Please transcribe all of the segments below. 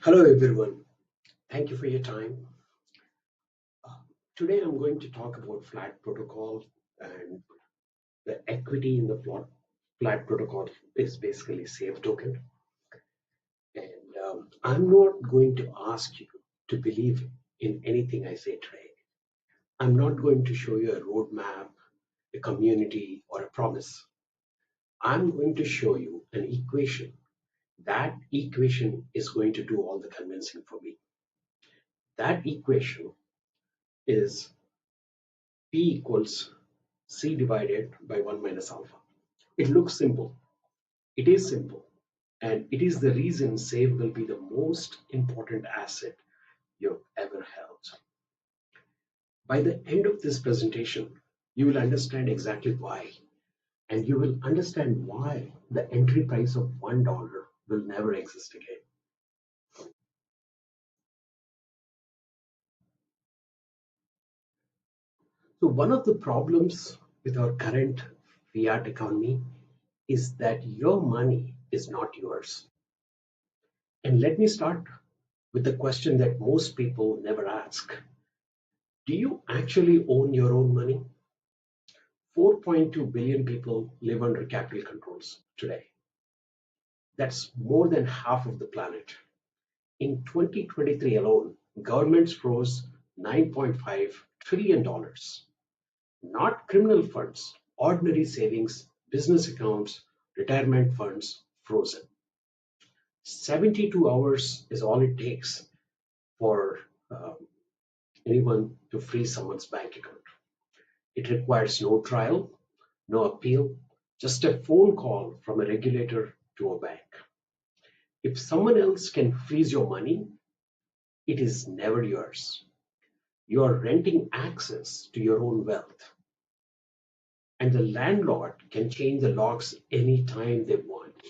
Hello everyone, thank you for your time. Uh, Today I'm going to talk about flat protocol, and the equity in the flat protocol is basically safe token. And I'm not going to ask you to believe in anything I say today. I'm not going to show you a roadmap, a community, or a promise. I'm going to show you an equation. That equation is going to do all the convincing for me. That equation is P equals C divided by 1 minus alpha. It looks simple. It is simple. And it is the reason SAVE will be the most important asset you've ever held. By the end of this presentation, you will understand exactly why. And you will understand why the entry price of $1 will never exist again. So one of the problems with our current fiat economy is that your money is not yours. And let me start with the question that most people never ask. Do you actually own your own money? 4.2 billion people live under capital controls today. That's more than half of the planet. In 2023 alone, governments froze $9.5 trillion. Not criminal funds, ordinary savings, business accounts, retirement funds frozen. 72 hours is all it takes for anyone to freeze someone's bank account. It requires no trial, no appeal, just a phone call from a regulator to a bank. If someone else can freeze your money, it is never yours. You are renting access to your own wealth, and the landlord can change the locks anytime they want.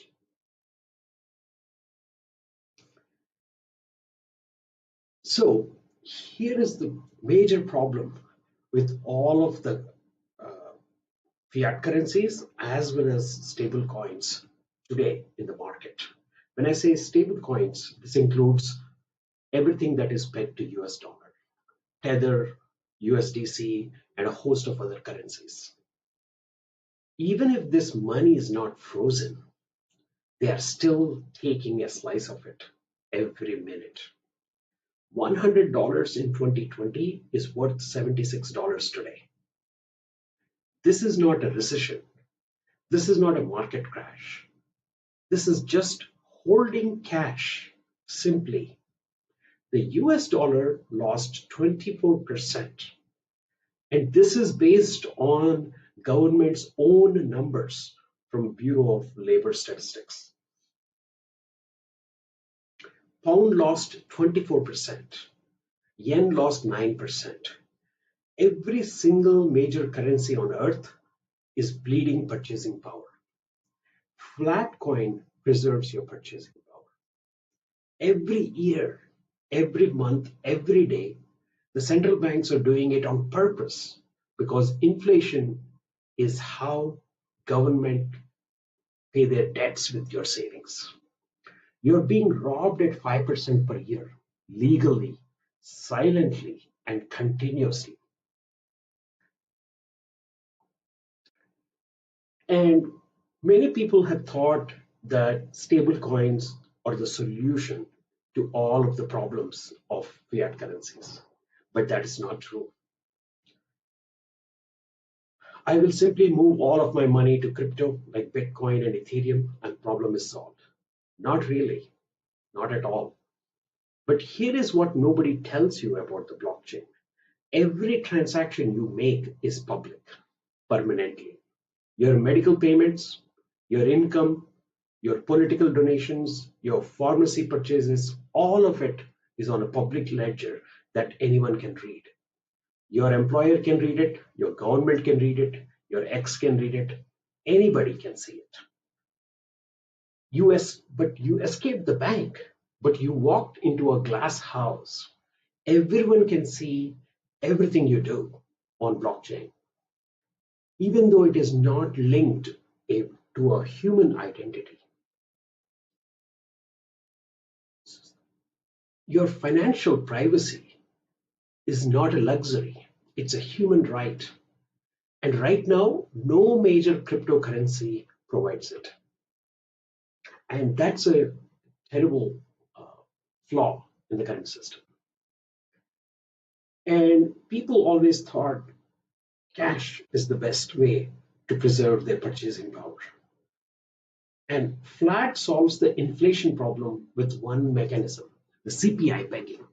So, here is the major problem with all of the uh, fiat currencies as well as stable coins today in the market. When I say stable coins, this includes everything that is pegged to US dollar, Tether, USDC, and a host of other currencies. Even if this money is not frozen, they are still taking a slice of it every minute. $100 in 2020 is worth $76 today. This is not a recession. This is not a market crash. This is just holding cash simply. The US dollar lost 24%. And this is based on government's own numbers from Bureau of Labor Statistics. Pound lost 24%. Yen lost 9%. Every single major currency on earth is bleeding purchasing power. Flat coin preserves your purchasing power. Every year, every month, every day, the central banks are doing it on purpose because inflation is how government pay their debts with your savings. You're being robbed at 5% per year, legally, silently, and continuously. And many people have thought that stable coins are the solution to all of the problems of fiat currencies. But that is not true. I will simply move all of my money to crypto like Bitcoin and Ethereum, and problem is solved. Not really, not at all. But here is what nobody tells you about the blockchain. Every transaction you make is public permanently. Your medical payments, your income, your political donations, your pharmacy purchases, all of it is on a public ledger that anyone can read. Your employer can read it, your government can read it, your ex can read it, anybody can see it. But you escaped the bank, but you walked into a glass house. Everyone can see everything you do on blockchain, even though it is not linked to a human identity. Your financial privacy is not a luxury, it's a human right. And right now, no major cryptocurrency provides it. And that's a terrible uh, flaw in the current system. And people always thought cash is the best way to preserve their purchasing power. And flat solves the inflation problem with one mechanism, the CPI pegging.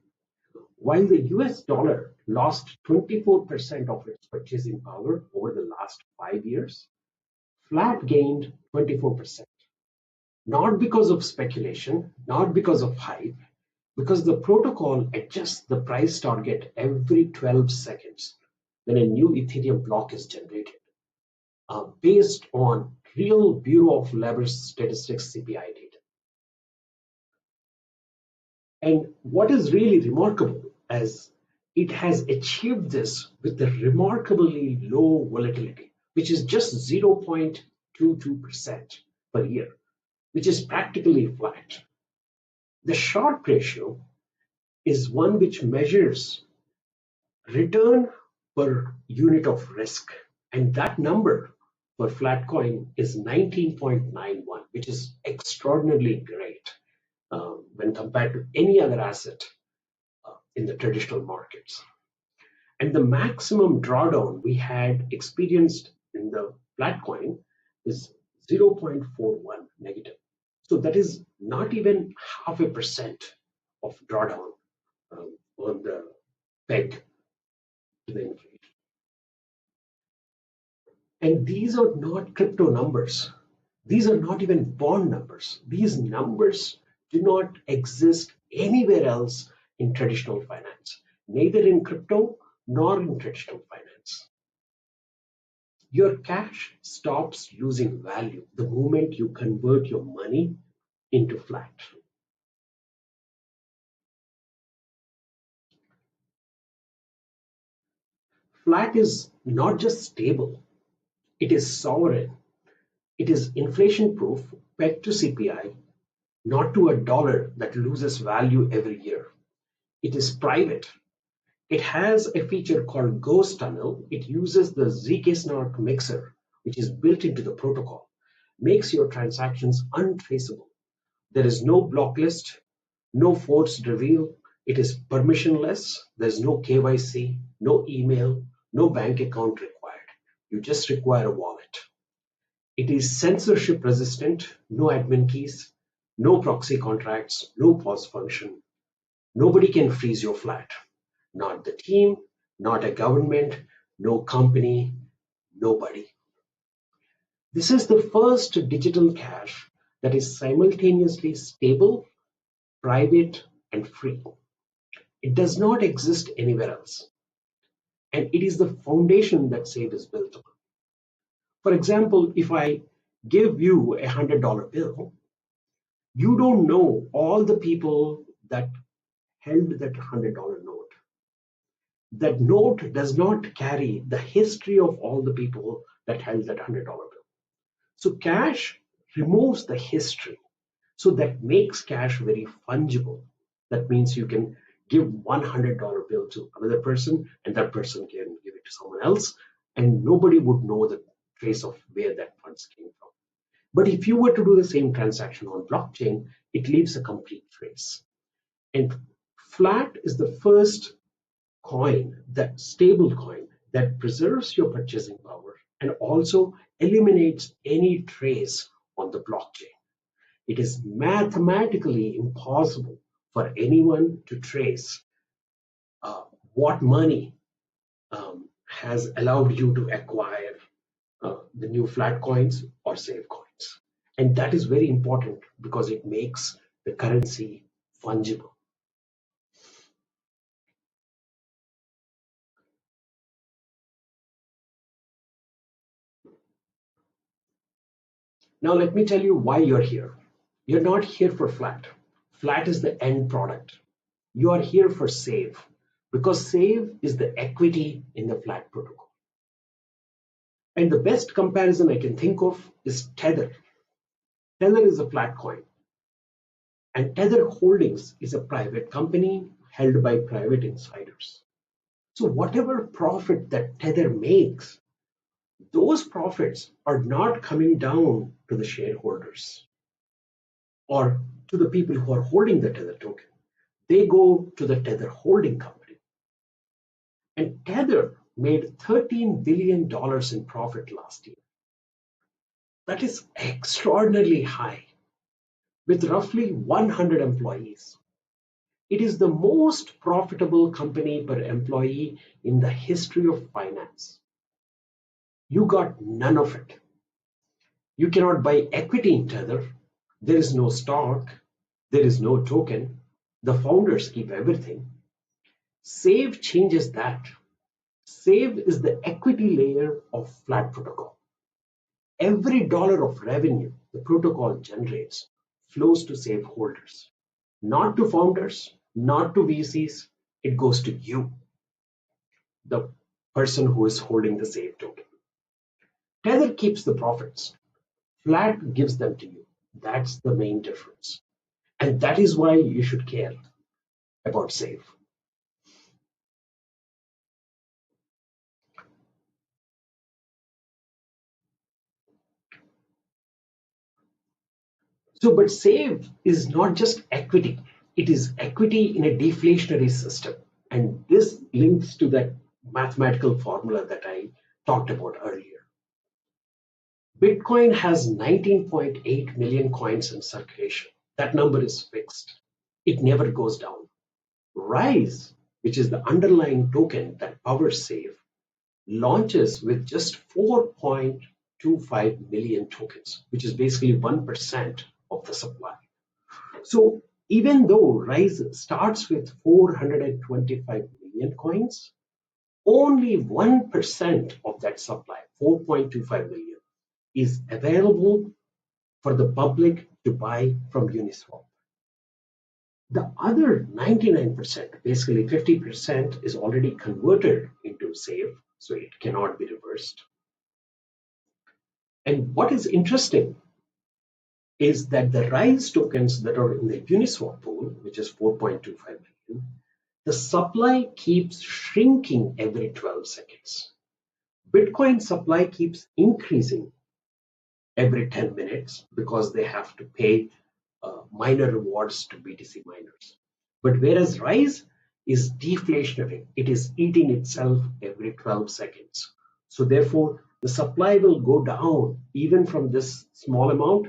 While the US dollar lost 24% of its purchasing power over the last 5 years, flat gained 24%. Not because of speculation, not because of hype, because the protocol adjusts the price target every 12 seconds when a new Ethereum block is generated, based on real Bureau of Labor Statistics CPI data. And what is really remarkable is it has achieved this with a remarkably low volatility, which is just 0.22% per year, which is practically flat. The Sharpe ratio is one which measures return per unit of risk. And that number for Flatcoin is 19.91, which is extraordinarily great when compared to any other asset in the traditional markets. And the maximum drawdown we had experienced in the Flatcoin is 0.41 negative. So that is not even 0.5% of drawdown on the peg to the inflation. And these are not crypto numbers. These are not even bond numbers. These numbers do not exist anywhere else in traditional finance, neither in crypto nor in traditional finance. Your cash stops losing value the moment you convert your money into flat. Flat is not just stable, it is sovereign. It is inflation proof, pegged to CPI, not to a dollar that loses value every year. It is private. It has a feature called Ghost Tunnel. It uses the zk-SNARK mixer, which is built into the protocol, makes your transactions untraceable. There is no block list, no forced reveal. It is permissionless. There's no KYC, no email, no bank account required. You just require a wallet. It is censorship resistant, no admin keys, no proxy contracts, no pause function. Nobody can freeze your flat. Not the team, not a government, no company, nobody. This is the first digital cash that is simultaneously stable, private, and free. It does not exist anywhere else. And it is the foundation that SAVE is built on. For example, if I give you a $100 bill, you don't know all the people that held that $100 note. That note does not carry the history of all the people that held that $100 bill. So cash removes the history. So that makes cash very fungible. That means you can give $100 bill to another person and that person can give it to someone else and nobody would know the trace of where that funds came from. But if you were to do the same transaction on blockchain, it leaves a complete trace. And flat is the first coin, that stable coin that preserves your purchasing power and also eliminates any trace on the blockchain. It is mathematically impossible for anyone to trace uh, what money has allowed you to acquire the new flat coins or save coins. And that is very important because it makes the currency fungible. Now, let me tell you why you're here. You're not here for flat. Flat is the end product. You are here for save because save is the equity in the flat protocol. And the best comparison I can think of is Tether. Tether is a flat coin. And Tether Holdings is a private company held by private insiders. So whatever profit that Tether makes, those profits are not coming down to the shareholders or to the people who are holding the Tether token. They go to the Tether holding company. And Tether made $13 billion in profit last year. That is extraordinarily high with roughly 100 employees. It is the most profitable company per employee in the history of finance. You got none of it. You cannot buy equity in Tether. There is no stock. There is no token. The founders keep everything. Save changes that. Save is the equity layer of flat protocol. Every dollar of revenue the protocol generates flows to Save holders, not to founders, not to VCs. It goes to you, the person who is holding the Save token. Tether keeps the profits. Flat gives them to you. That's the main difference. And that is why you should care about Save. So, but Save is not just equity. It is equity in a deflationary system. And this links to that mathematical formula that I talked about earlier. Bitcoin has 19.8 million coins in circulation. That number is fixed. It never goes down. Rise, which is the underlying token that powers Save, launches with just 4.25 million tokens, which is basically 1% of the supply. So even though Rise starts with 425 million coins, only 1% of that supply, 4.25 million, is available for the public to buy from Uniswap. The other 99%, basically 50%, is already converted into Save, so it cannot be reversed. And what is interesting is that the Rise tokens that are in the Uniswap pool, which is 4.25 million, the supply keeps shrinking every 12 seconds. Bitcoin supply keeps increasing every 10 minutes because they have to pay miner rewards to BTC miners. But whereas Rise is deflationary, it is eating itself every 12 seconds. So therefore, the supply will go down even from this small amount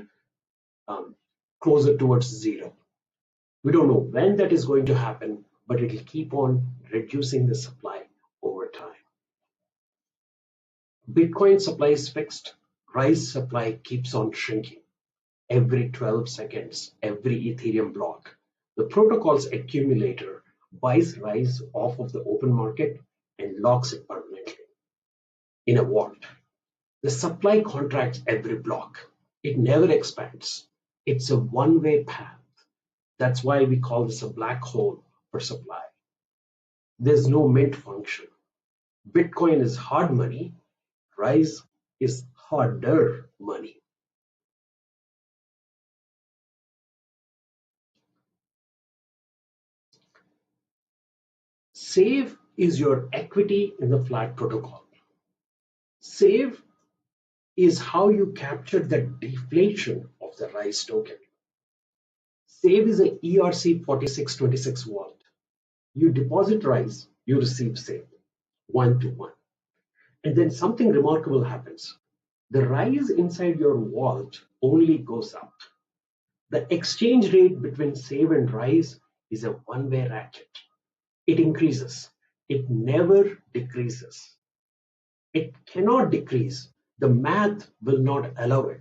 closer towards zero. We don't know when that is going to happen, but it will keep on reducing the supply over time. Bitcoin supply is fixed. Rise supply keeps on shrinking every 12 seconds, every Ethereum block. The protocol's accumulator buys Rise off of the open market and locks it permanently in a vault. The supply contracts every block. It never expands. It's a one-way path. That's why we call this a black hole for supply. There's no mint function. Bitcoin is hard money. Rise is harder money. Save is your equity in the flat protocol. Save is how you capture the deflation of the Rise token. Save is a ERC4626 vault. You deposit Rise, you receive Save, one to one. And then something remarkable happens. The Rise inside your vault only goes up. The exchange rate between Save and Rise is a one-way ratchet. It increases. It never decreases. It cannot decrease. The math will not allow it.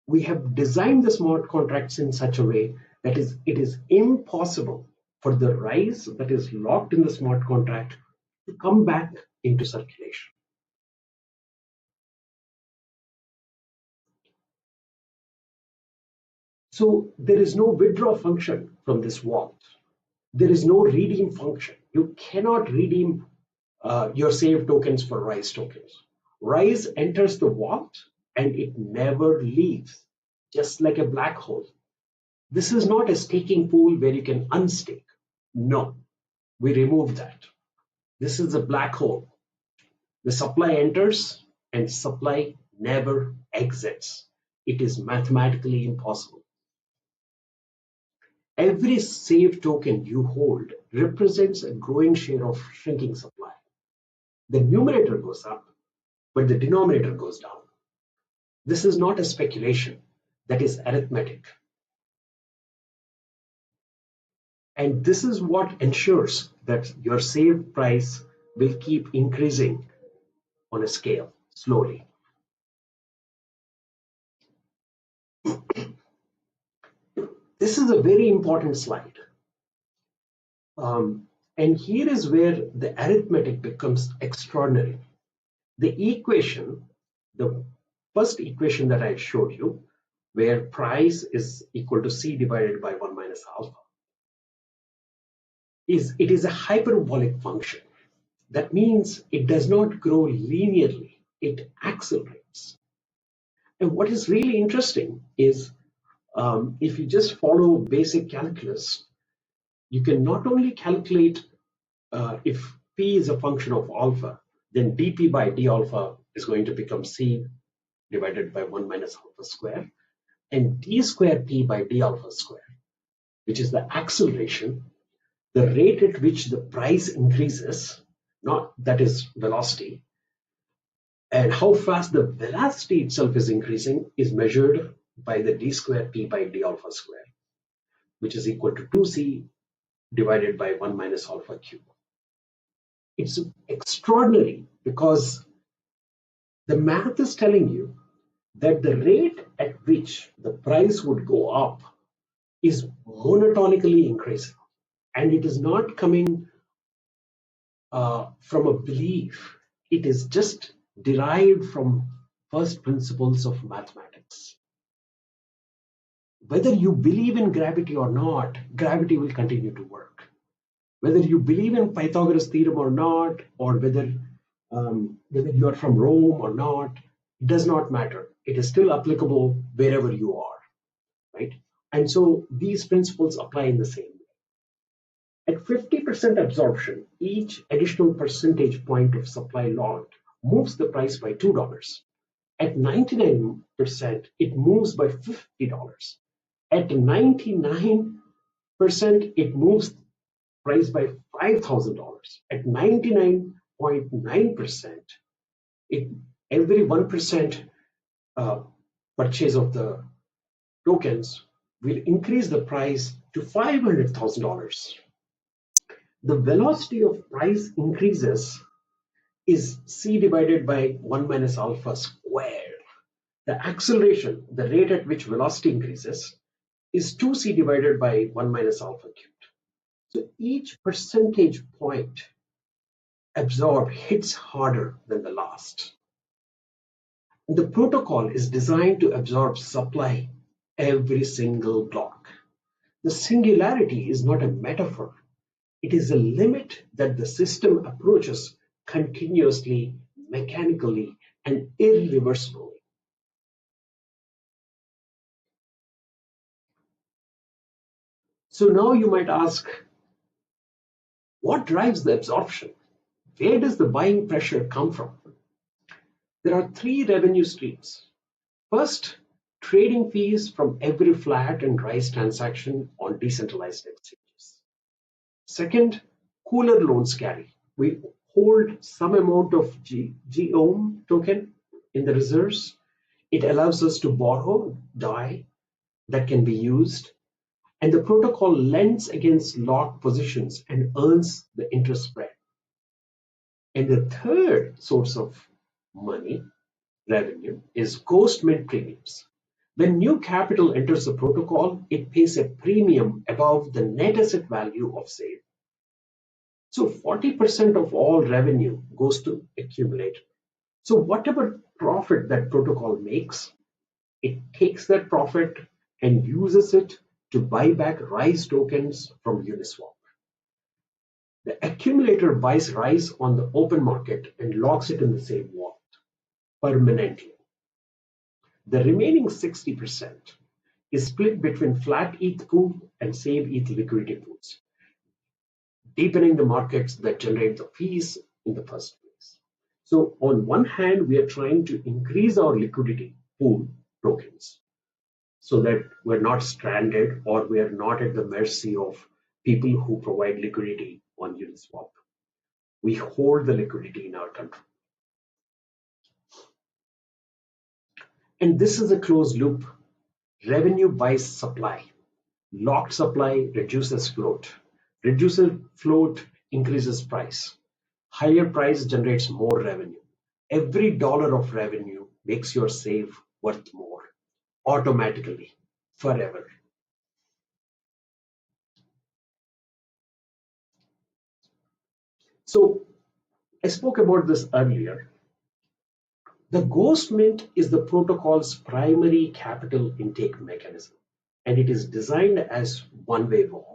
We have designed the smart contracts in such a way that it is impossible for the Rise that is locked in the smart contract to come back into circulation. So there is no withdraw function from this vault. There is no redeem function. You cannot redeem your Save tokens for Rise tokens. Rise enters the vault and it never leaves, just like a black hole. This is not a staking pool where you can unstake. No, we remove that. This is a black hole. The supply enters and supply never exits. It is mathematically impossible. Every saved token you hold represents a growing share of shrinking supply. The numerator goes up, but the denominator goes down. This is not a speculation, that is arithmetic. And this is what ensures that your saved price will keep increasing on a scale slowly. This is a very important slide. And here is where the arithmetic becomes extraordinary. The equation, the first equation that I showed you, where price is equal to C divided by 1 minus alpha, it is a hyperbolic function. That means it does not grow linearly, it accelerates. And what is really interesting is if you just follow basic calculus, you can not only calculate if P is a function of alpha, then dP by d alpha is going to become C divided by 1 minus alpha square, and d square P by d alpha square, which is the acceleration, the rate at which the price increases, not that is velocity, and how fast the velocity itself is increasing is measured by the d square P by d alpha square, which is equal to 2C divided by 1 minus alpha cube. It's extraordinary because the math is telling you that the rate at which the price would go up is monotonically increasing, and it is not coming from a belief. It is just derived from first principles of mathematics. Whether you believe in gravity or not, gravity will continue to work. Whether you believe in Pythagoras theorem or not, or whether you are from Rome or not, it does not matter. It is still applicable wherever you are, right? And so these principles apply in the same way. At 50% absorption, each additional percentage point of supply logged moves the price by $2. At 99%, it moves by $50. At 99%, it moves price by $5,000. At 99.9%, every 1% purchase of the tokens will increase the price to $500,000. The velocity of price increases is C divided by 1 minus alpha squared. The acceleration, the rate at which velocity increases, is 2C divided by 1 minus alpha cubed. So each percentage point absorbed hits harder than the last. And the protocol is designed to absorb supply every single block. The singularity is not a metaphor. It is a limit that the system approaches continuously, mechanically, and irreversibly. So now you might ask, what drives the absorption? Where does the buying pressure come from? There are three revenue streams. First, trading fees from every flat and rise transaction on decentralized exchanges. Second, cooler loans carry. We hold some amount of GOM token in the reserves. It allows us to borrow DAI that can be used, and the protocol lends against locked positions and earns the interest spread. And the third source of money, revenue, is ghost mint premiums. When new capital enters the protocol, it pays a premium above the net asset value of sale. So 40% of all revenue goes to accumulator. So whatever profit that protocol makes, it takes that profit and uses it to buy back RISE tokens from Uniswap. The accumulator buys RISE on the open market and locks it in the same wallet permanently. The remaining 60% is split between flat ETH pool and save ETH liquidity pools, deepening the markets that generate the fees in the first place. So on one hand, we are trying to increase our liquidity pool tokens so that we're not stranded or we are not at the mercy of people who provide liquidity on Uniswap. We hold the liquidity in our country. And this is a closed loop. Revenue buys supply. Locked supply reduces float. Reduces float increases price. Higher price generates more revenue. Every dollar of revenue makes your save worth more automatically, forever. So I spoke about this earlier. The ghost mint is the protocol's primary capital intake mechanism, and it is designed as one-way valve.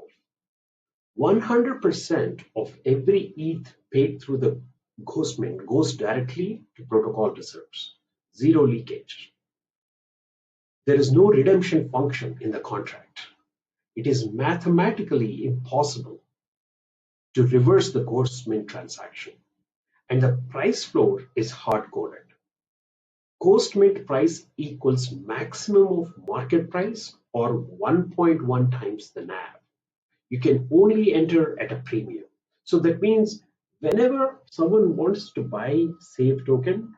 100% of every ETH paid through the ghost mint goes directly to protocol reserves. Zero leakage. There is no redemption function in the contract. It is mathematically impossible to reverse the ghost mint transaction, and the price floor is hard-coded. Ghost mint price equals maximum of market price or 1.1 times the NAV. You can only enter at a premium. So that means whenever someone wants to buy SAVE token,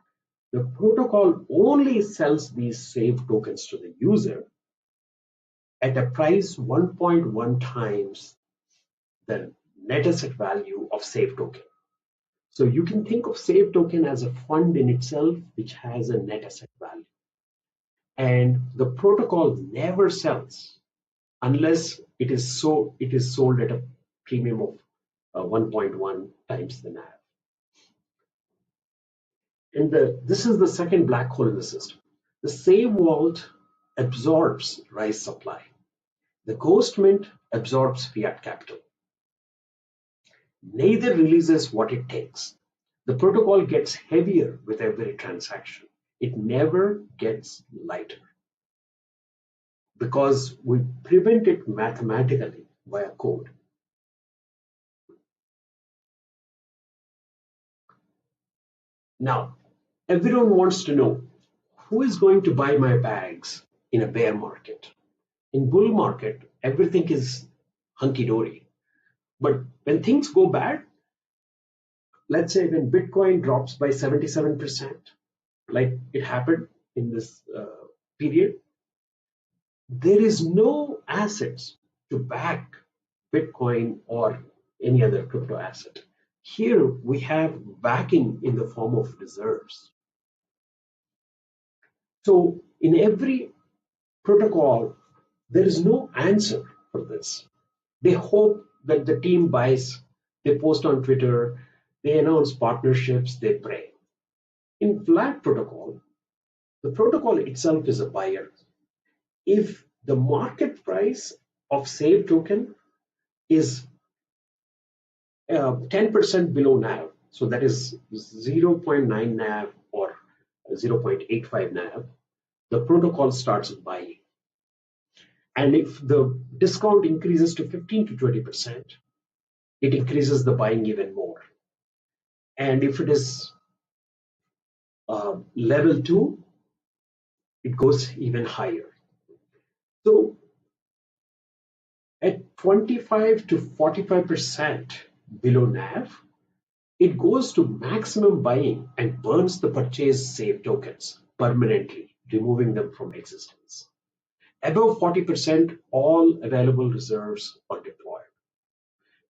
the protocol only sells these SAVE tokens to the user at a price 1.1 times the net asset value of SAVE token. So you can think of SAVE token as a fund in itself, which has a net asset value. And the protocol never sells unless it is sold at a premium of 1.1 times the NAV. And this is the second black hole in the system. The SAVE vault absorbs rise supply. The ghost mint absorbs fiat capital. Neither releases what it takes. The protocol gets heavier with every transaction. It never gets lighter because we prevent it mathematically via code. Now, everyone wants to know who is going to buy my bags in a bear market. In bull market, everything is hunky-dory. But when things go bad, let's say when Bitcoin drops by 77%, like it happened in this period, there is no assets to back Bitcoin or any other crypto asset. Here we have backing in the form of reserves. So in every protocol, there is no answer for this. They hope that the team buys, they post on Twitter, they announce partnerships, they pray. In flat protocol, the protocol itself is a buyer. If the market price of SAVE token is 10% below NAV, so that is 0.9 NAV or 0.85 NAV, the protocol starts buying. And if the discount increases to 15 to 20%, it increases the buying even more. And if it is level 2, it goes even higher. So at 25 to 45% below NAV, it goes to maximum buying and burns the purchased SAVE tokens permanently, removing them from existence. Above 40%, all available reserves are deployed.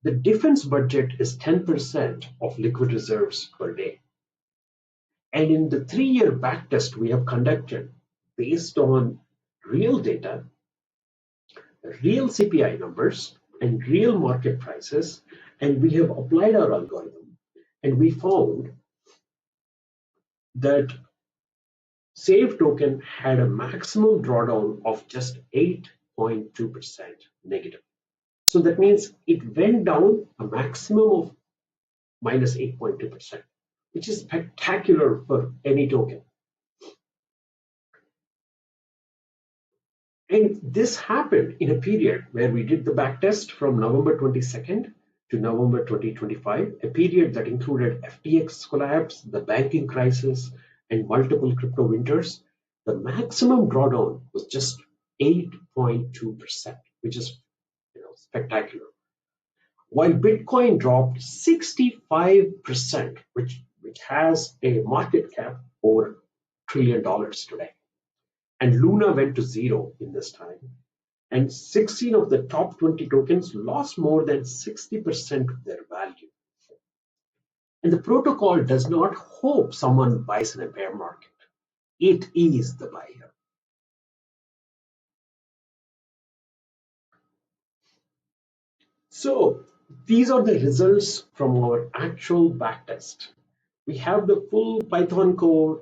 The defense budget is 10% of liquid reserves per day. And in the 3-year backtest we have conducted based on real data, real CPI numbers, and real market prices, and we have applied our algorithm, and we found that SAVE token had a maximum drawdown of just 8.2% negative. So that means it went down a maximum of minus 8.2%, which is spectacular for any token. And this happened in a period where we did the backtest from November 22nd to November 2025, a period that included FTX collapse, the banking crisis, and multiple crypto winters. The maximum drawdown was just 8.2%, which is spectacular. While Bitcoin dropped 65%, which has a market cap over $1 trillion today. And Luna went to zero in this time. And 16 of the top 20 tokens lost more than 60% of their value. And the protocol does not hope someone buys in a bear market. It is the buyer. So these are the results from our actual backtest. We have the full Python code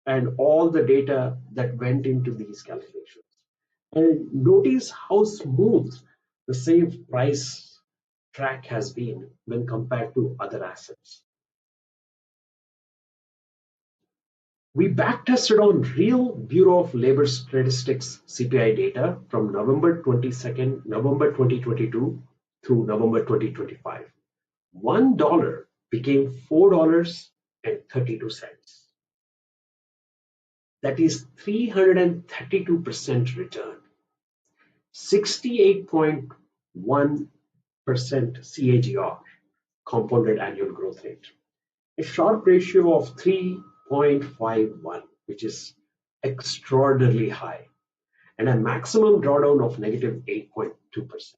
and all the data that went into these calculations. And notice how smooth the same price track has been when compared to other assets. We backtested on real Bureau of Labor Statistics CPI data from November 22nd, November 2022 through November 2025. $1 became $4.32. That is 332% return. 68.1% CAGR, compounded annual growth rate. A Sharpe ratio of 3.51, which is extraordinarily high, and a maximum drawdown of negative 8.2%.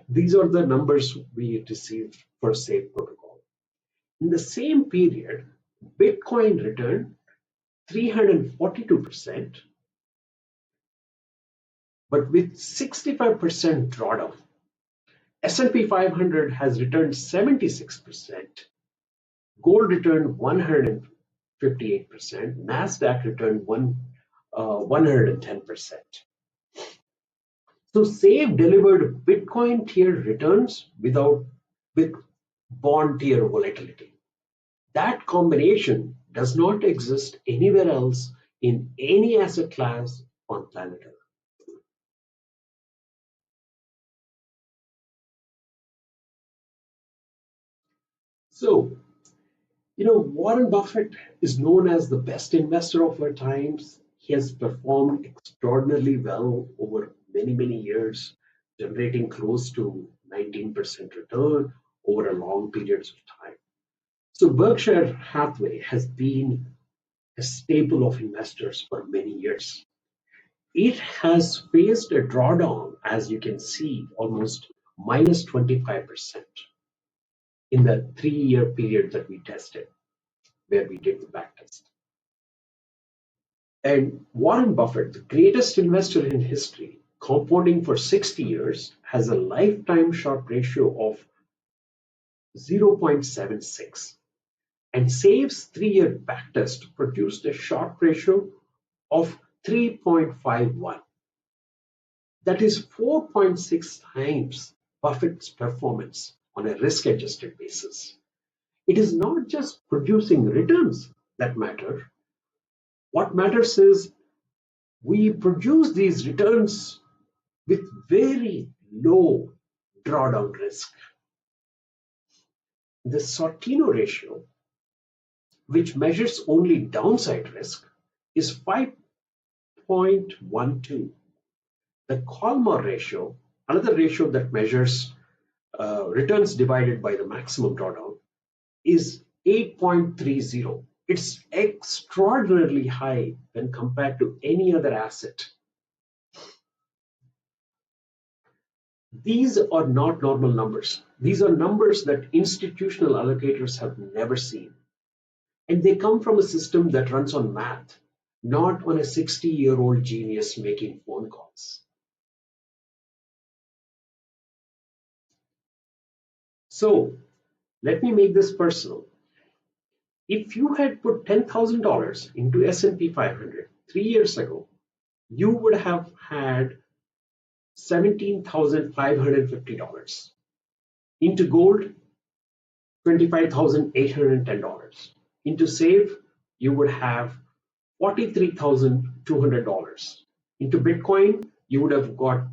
These are the numbers we received for SAFE protocol. In the same period, Bitcoin returned 342%, but with 65% drawdown. S&P 500 has returned 76%, gold returned 158%, NASDAQ returned 110%. So SAFE delivered Bitcoin tier returns with bond tier volatility. That combination does not exist anywhere else in any asset class on planet Earth. So, Warren Buffett is known as the best investor of our times. He has performed extraordinarily well over many, many years, generating close to 19% return over a long periods of time. So Berkshire Hathaway has been a staple of investors for many years. It has faced a drawdown, as you can see, almost minus 25% in the 3-year period that we tested, where we did the backtest. And Warren Buffett, the greatest investor in history, compounding for 60 years, has a lifetime Sharpe ratio of 0.76. And SAFE's 3-year backtest produced a Sharpe ratio of 3.51. That is 4.6 times Buffett's performance on a risk-adjusted basis. It is not just producing returns that matter. What matters is we produce these returns with very low drawdown risk. The Sortino ratio, which measures only downside risk, is 5.12. The Colmar ratio, another ratio that measures returns divided by the maximum drawdown, is 8.30. It's extraordinarily high when compared to any other asset. These are not normal numbers. These are numbers that institutional allocators have never seen. And they come from a system that runs on math, not on a 60-year-old genius making phone calls. So let me make this personal. If you had put $10,000 into S&P 500 3 years ago, you would have had $17,550. Into gold, $25,810. Into SAFE, you would have $43,200. Into Bitcoin, you would have got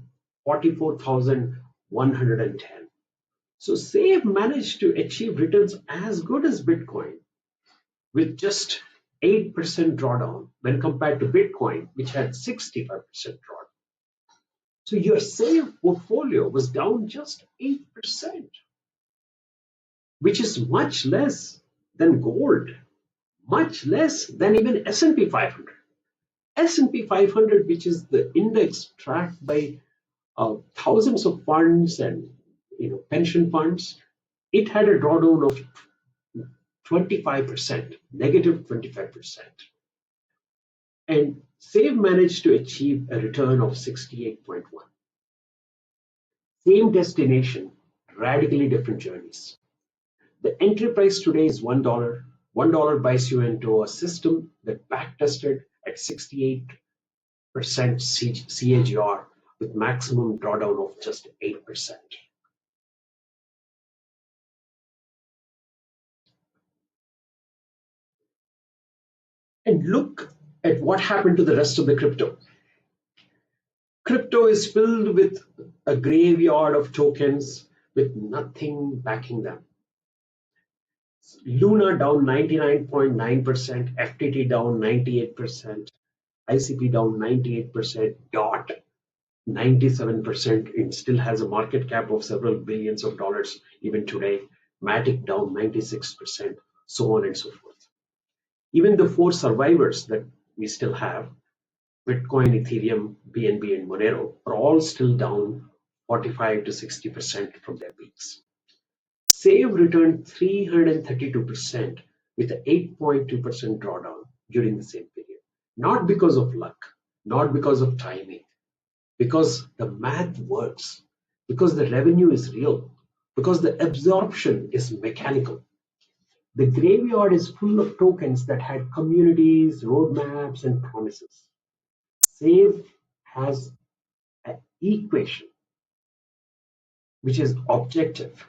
44,110. So SAVE managed to achieve returns as good as Bitcoin with just 8% drawdown when compared to Bitcoin, which had 65% drawdown. So your SAVE portfolio was down just 8%, which is much less than gold, much less than even S&P 500. S&P 500, which is the index tracked by thousands of funds and pension funds, it had a drawdown of 25%, negative 25%. And SAVE managed to achieve a return of 68.1. Same destination, radically different journeys. The entry price today is $1. $1 buys you into a system that backtested at 68% CAGR with maximum drawdown of just 8%. And look at what happened to the rest of the crypto. Crypto is filled with a graveyard of tokens with nothing backing them. Luna down 99.9%, FTT down 98%, ICP down 98%, DOT 97%. It still has a market cap of several billions of dollars even today. Matic down 96%, so on and so forth. Even the four survivors that we still have, Bitcoin, Ethereum, BNB, and Monero, are all still down 45 to 60% from their peaks. SAVE returned 332% with an 8.2% drawdown during the same period. Not because of luck, not because of timing, because the math works, because the revenue is real, because the absorption is mechanical. The graveyard is full of tokens that had communities, roadmaps, and promises. SAVE has an equation which is objective.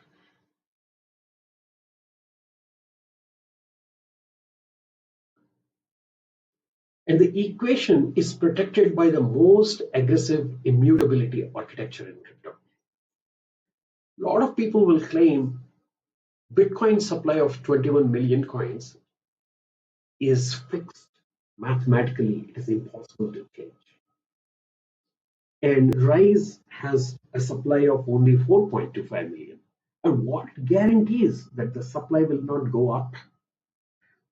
And the equation is protected by the most aggressive immutability architecture in crypto. A lot of people will claim Bitcoin's supply of 21 million coins is fixed. Mathematically, it is impossible to change. And Rise has a supply of only 4.25 million. And what guarantees that the supply will not go up?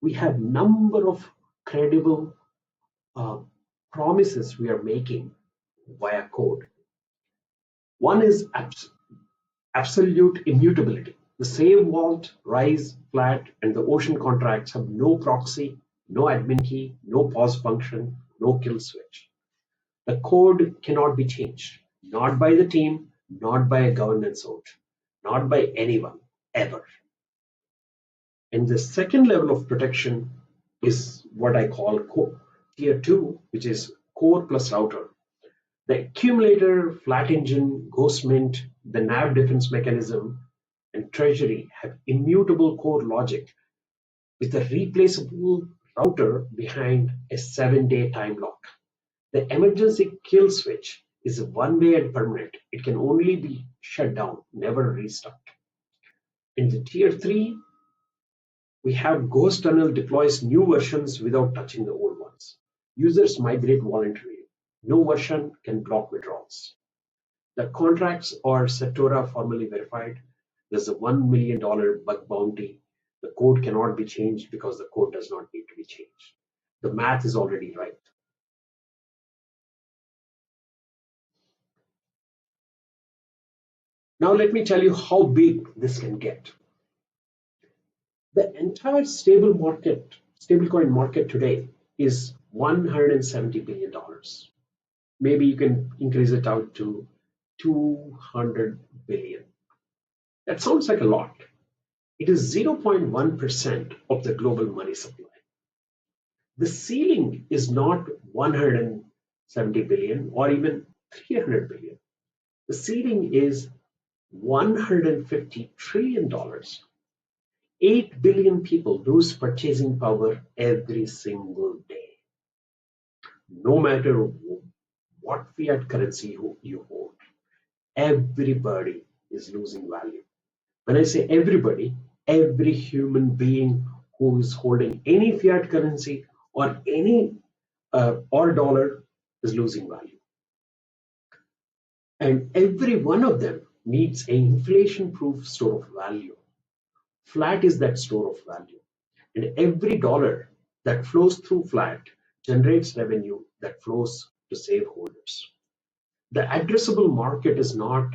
We have number of credible promises we are making via code. One is absolute immutability. The same vault, Rise, Flat, and the Ocean contracts have no proxy, no admin key, no pause function, no kill switch. The code cannot be changed, not by the team, not by a governance out, not by anyone, ever. And the second level of protection is what I call tier 2, which is core plus router. The accumulator, flat engine, ghost mint, the NAV defense mechanism, and treasury have immutable core logic with a replaceable router behind a 7-day time lock. The emergency kill switch is one-way and permanent. It can only be shut down, never restart. In the tier 3, we have Ghost Tunnel deploys new versions without touching the old ones. Users migrate voluntarily. No version can block withdrawals. The contracts are Setora formally verified. There's a $1 million bug bounty. The code cannot be changed because the code does not need to be changed. The math is already right. Now let me tell you how big this can get. The entire stablecoin market today is $170 billion. Maybe you can increase it out to 200 billion. That sounds like a lot. It is 0.1% of the global money supply. The ceiling is not 170 billion or even 300 billion. The ceiling is $150 trillion. 8 billion people lose purchasing power every single day. No matter what fiat currency you hold, everybody is losing value. When I say everybody, every human being who is holding any fiat currency or any or dollar is losing value. And every one of them needs an inflation proof store of value. Flat is that store of value. And every dollar that flows through flat generates revenue that flows to save holders. The addressable market is not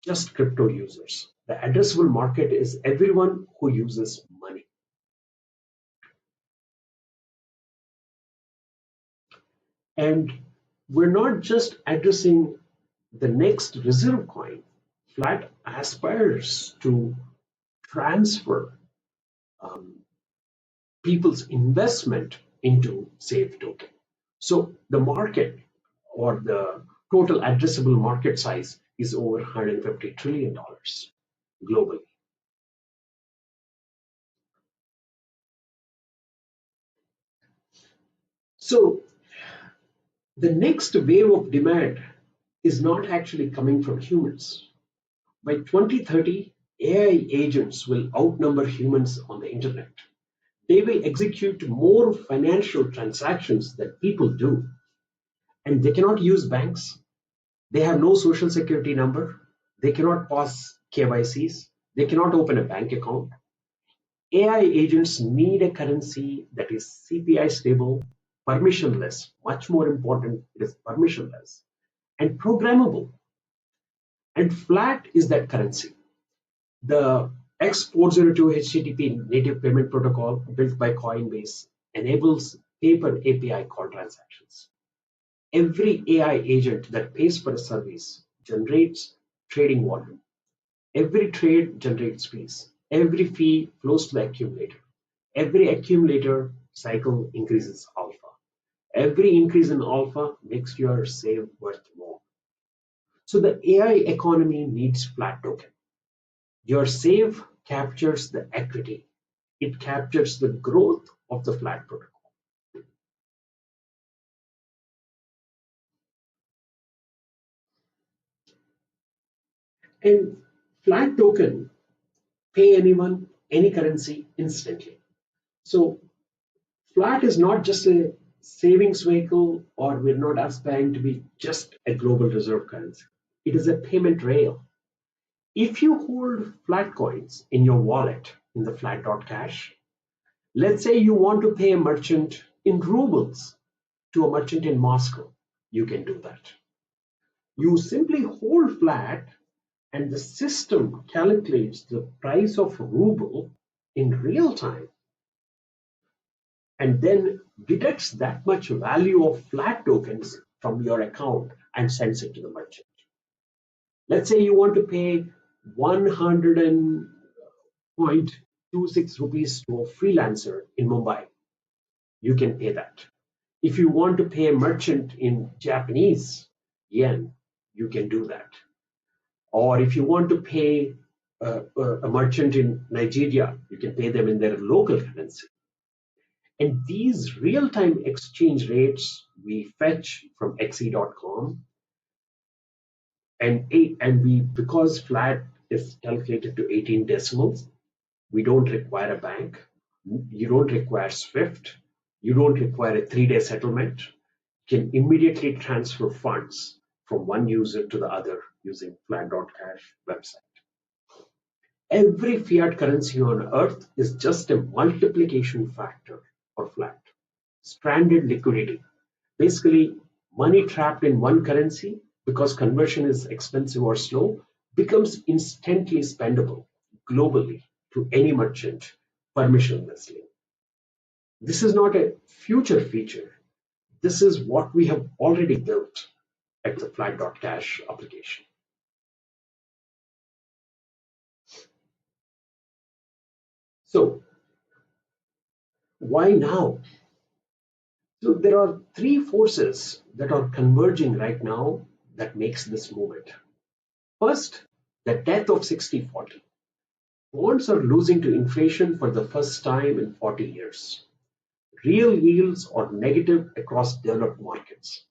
just crypto users. The addressable market is everyone who uses money. And we're not just addressing the next reserve coin. Flat aspires to transfer um, people's investment into safe token. So the market or the total addressable market size is over $150 trillion globally. So the next wave of demand is not actually coming from humans. By 2030, AI agents will outnumber humans on the internet. They will execute more financial transactions than people do. And they cannot use banks. They have no social security number. They cannot pass KYCs. They cannot open a bank account. AI agents need a currency that is CPI stable, permissionless. Much more important, it is permissionless and programmable. And flat is that currency. The X402 HTTP native payment protocol built by Coinbase enables paper API call transactions. Every AI agent that pays for a service generates trading volume. Every trade generates fees. Every fee flows to the accumulator. Every accumulator cycle increases alpha. Every increase in alpha makes your save worth more. So the AI economy needs flat token. Your save captures the equity. It captures the growth of the flat protocol. And flat token pay anyone, any currency instantly. So flat is not just a savings vehicle, or we're not aspiring to be just a global reserve currency. It is a payment rail. If you hold flat coins in your wallet in the flat.cash, let's say you want to pay a merchant in rubles to a merchant in Moscow, you can do that. You simply hold flat and the system calculates the price of ruble in real time and then deducts that much value of flat tokens from your account and sends it to the merchant. Let's say you want to pay 100.26 rupees to a freelancer in Mumbai. You can pay that. If you want to pay a merchant in Japanese yen, you can do that. Or if you want to pay a merchant in Nigeria, you can pay them in their local currency. And these real-time exchange rates we fetch from xe.com, and we, because flat is calculated to 18 decimals, we don't require a bank. You don't require Swift. You don't require a 3-day settlement. You can immediately transfer funds from one user to the other using flat.cash website. Every fiat currency on earth is just a multiplication factor for flat. Stranded liquidity. Basically, money trapped in one currency because conversion is expensive or slow becomes instantly spendable globally to any merchant permissionlessly. This is not a future feature. This is what we have already built at the flat.cash application. So why now? So there are three forces that are converging right now that makes this movement. First, the death of 60/40. Bonds are losing to inflation for the first time in 40 years. Real yields are negative across developed markets.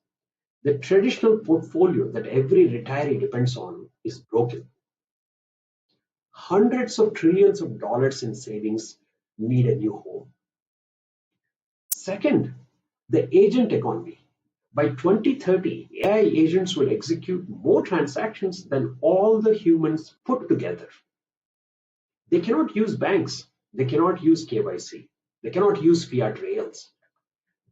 The traditional portfolio that every retiree depends on is broken. Hundreds of trillions of dollars in savings need a new home. Second, the agent economy. By 2030, AI agents will execute more transactions than all the humans put together. They cannot use banks, they cannot use KYC, they cannot use fiat rails.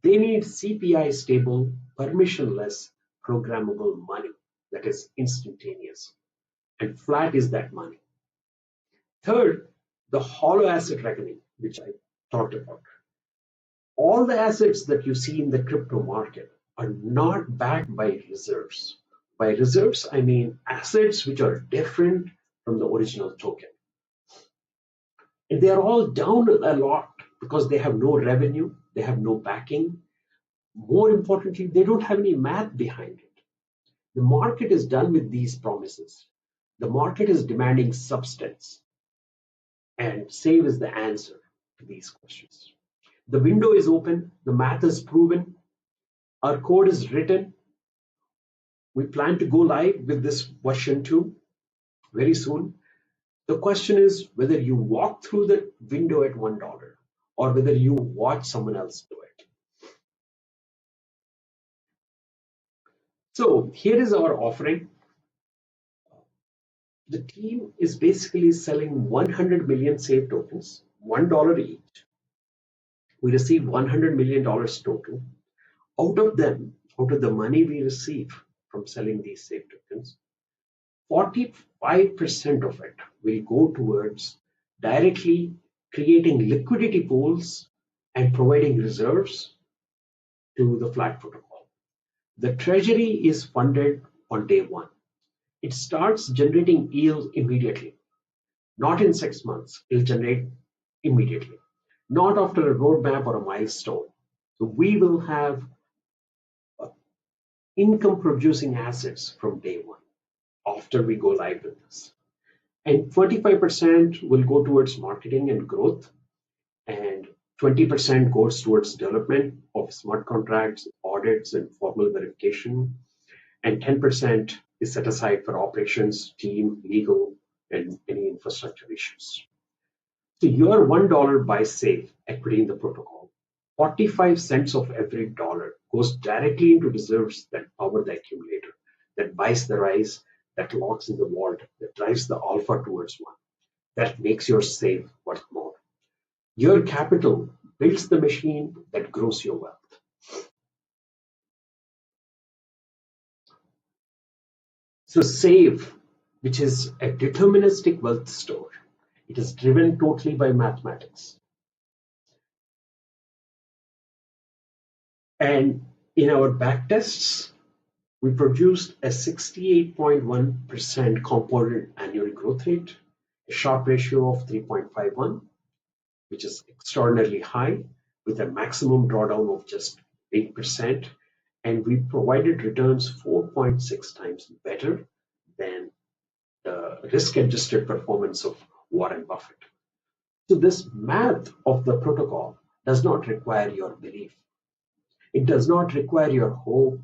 They need CPI stable, permissionless, programmable money that is instantaneous. And flat is that money. Third, the hollow asset reckoning, which I talked about. All the assets that you see in the crypto market are not backed by reserves. By reserves, I mean assets which are different from the original token. And they are all down a lot because they have no revenue, they have no backing. More importantly, they don't have any math behind it. The market is done with these promises. The market is demanding substance, and SAVE is the answer to these questions. The window is open, the math is proven, our code is written. We plan to go live with this version 2 very soon. The question is whether you walk through the window at $1 or whether you watch someone else do it. So here is our offering. The team is basically selling 100 million SAVE tokens, $1 each. We receive $100 million total. Out of the money we receive from selling these SAVE tokens, 45% of it will go towards directly creating liquidity pools and providing reserves to the flat protocol. The treasury is funded on day one. It starts generating yield immediately, not in 6 months. It'll generate immediately, not after a roadmap or a milestone. So we will have income producing assets from day one after we go live with this. And 25% will go towards marketing and growth, and 20% goes towards development of smart contracts, audits, and formal verification, and 10% is set aside for operations, team, legal, and any infrastructure issues. So your $1 buys SAVE equity in the protocol. 45 cents of every dollar goes directly into reserves that power the accumulator, that buys the rise, that locks in the vault, that drives the alpha towards one, that makes your SAVE worth more. Your capital builds the machine that grows your wealth. So SAVE, which is a deterministic wealth store, it is driven totally by mathematics. And in our back tests, we produced a 68.1% compounded annual growth rate, a Sharpe ratio of 3.51, which is extraordinarily high, with a maximum drawdown of just 8%. And we provided returns 4.6 times better than the risk-adjusted performance of Warren Buffett. So this math of the protocol does not require your belief. It does not require your hope.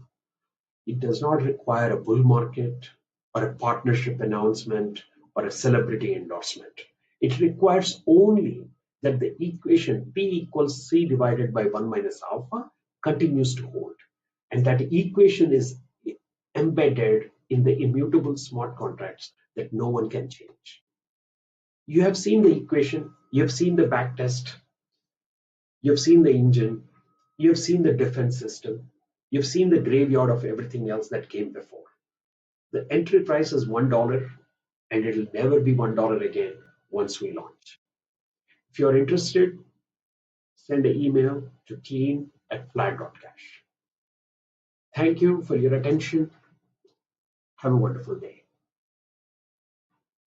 It does not require a bull market or a partnership announcement or a celebrity endorsement. It requires only that the equation P equals C divided by 1 minus alpha continues to hold. And that equation is embedded in the immutable smart contracts that no one can change. You have seen the equation, you have seen the backtest, you have seen the engine, you have seen the defense system, you've seen the graveyard of everything else that came before. The entry price is $1 and it'll never be $1 again once we launch. If you're interested, send an email to team@flat.cash. Thank you for your attention. Have a wonderful day.